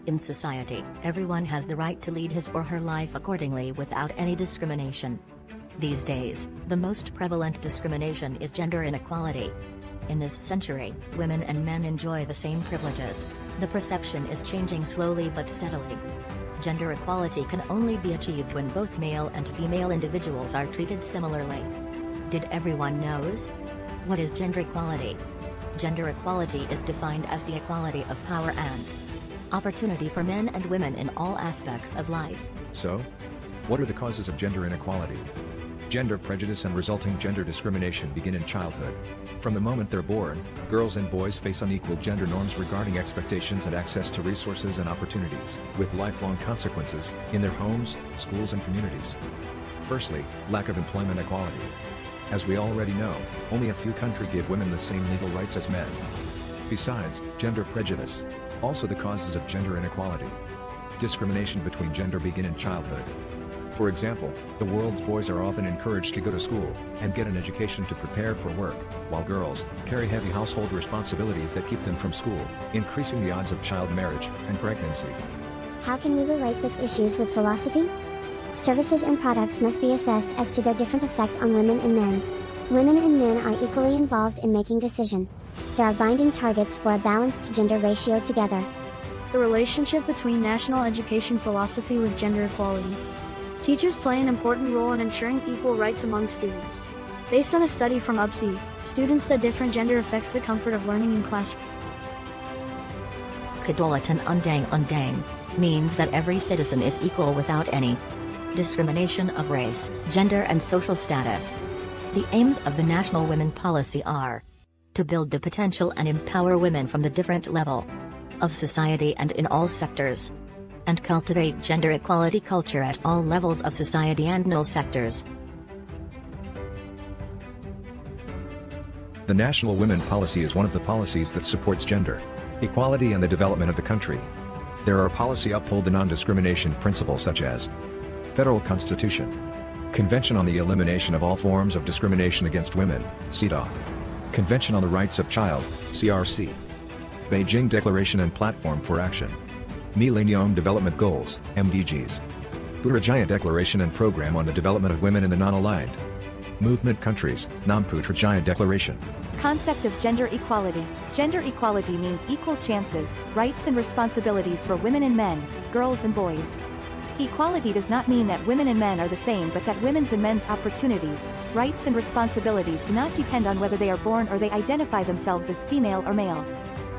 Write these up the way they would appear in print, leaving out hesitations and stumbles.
In society, everyone has the right to lead his or her life accordingly without any discrimination. These days, the most prevalent discrimination is gender inequality. In this century, women and men enjoy the same privileges. The perception is changing slowly but steadily. Gender equality can only be achieved when both male and female individuals are treated similarly. Did everyone knows? What is gender equality? Gender equality is defined as the equality of power and opportunity for men and women in all aspects of life. So, what are the causes of gender inequality? Gender prejudice and resulting gender discrimination begin in childhood. From the moment they're born, girls and boys face unequal gender norms regarding expectations and access to resources and opportunities, with lifelong consequences, in their homes, schools and communities. Firstly, lack of employment equality. As we already know, only a few countries give women the same legal rights as men. Besides, gender prejudice. Also the causes of gender inequality. Discrimination between gender begin in childhood. For example, the world's boys are often encouraged to go to school and get an education to prepare for work, while girls carry heavy household responsibilities that keep them from school, increasing the odds of child marriage and pregnancy. How can we relate these issues with philosophy? Services and products must be assessed as to their different effect on women and men. Women and men are equally involved in making decisions. There are binding targets for a balanced gender ratio together. The relationship between national education philosophy with gender equality. Teachers play an important role in ensuring equal rights among students. Based on a study from UPSI, students that different gender affects the comfort of learning in classroom. Kedaulatan undang-undang means that every citizen is equal without any discrimination of race, gender and social status. The aims of the National Women Policy are to build the potential and empower women from the different level of society and in all sectors, and cultivate gender equality culture at all levels of society and all sectors. The National Women Policy is one of the policies that supports gender equality and the development of the country. There are policy uphold the non-discrimination principles such as Federal Constitution, Convention on the Elimination of All Forms of Discrimination Against Women, CEDAW, Convention on the Rights of Child, CRC, Beijing Declaration and Platform for Action, Millennium Development Goals, MDGs, Putrajaya Declaration and Program on the Development of Women in the Non-Aligned Movement Countries, Putrajaya Declaration. Concept of gender equality. Gender equality means equal chances, rights and responsibilities for women and men, girls and boys. Equality does not mean that women and men are the same, but that women's and men's opportunities, rights and responsibilities do not depend on whether they are born or they identify themselves as female or male.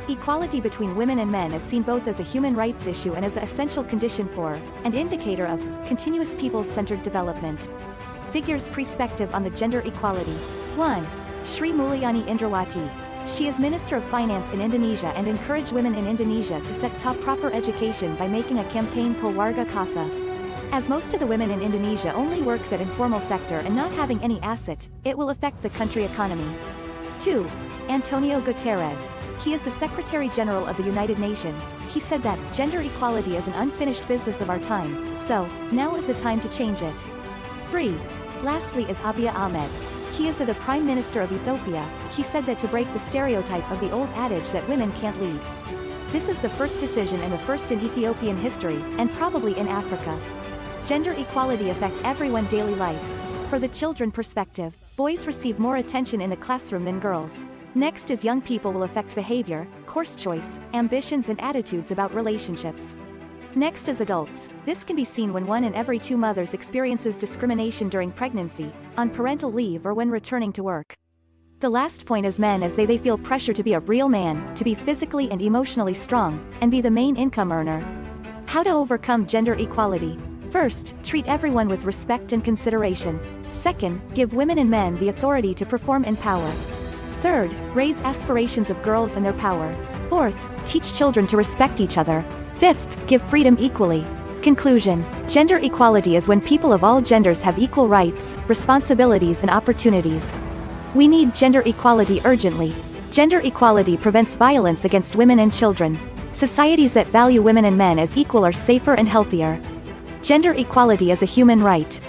Equality between women and men is seen both as a human rights issue and as an essential condition for, and indicator of, continuous people-centered development. Figures perspective on the gender equality. 1. Sri Mulyani Indrawati. She is Minister of Finance in Indonesia and encouraged women in Indonesia to set top proper education by making a campaign Keluarga Kasa. As most of the women in Indonesia only works at informal sector and not having any asset, it will affect the country economy. 2. Antonio Guterres. He is the Secretary General of the United Nations. He said that gender equality is an unfinished business of our time, so now is the time to change it. 3. Lastly is Abiy Ahmed. He is the Prime Minister of Ethiopia. He said that to break the stereotype of the old adage that women can't lead. This is the first decision and the first in Ethiopian history, and probably in Africa. Gender equality affects everyone's daily life. For the children perspective, boys receive more attention in the classroom than girls. Next is young people will affect behavior, course choice, ambitions and attitudes about relationships. Next is adults. This can be seen when 1 in every 2 mothers experiences discrimination during pregnancy, on parental leave or when returning to work. The last point is men, as they feel pressure to be a real man, to be physically and emotionally strong, and be the main income earner. How to overcome gender equality? First, treat everyone with respect and consideration. Second, give women and men the authority to perform in power. Third, raise aspirations of girls and their power. Fourth, teach children to respect each other. Fifth, give freedom equally. Conclusion. Gender equality is when people of all genders have equal rights, responsibilities and opportunities. We need gender equality urgently. Gender equality prevents violence against women and children. Societies that value women and men as equal are safer and healthier. Gender equality is a human right.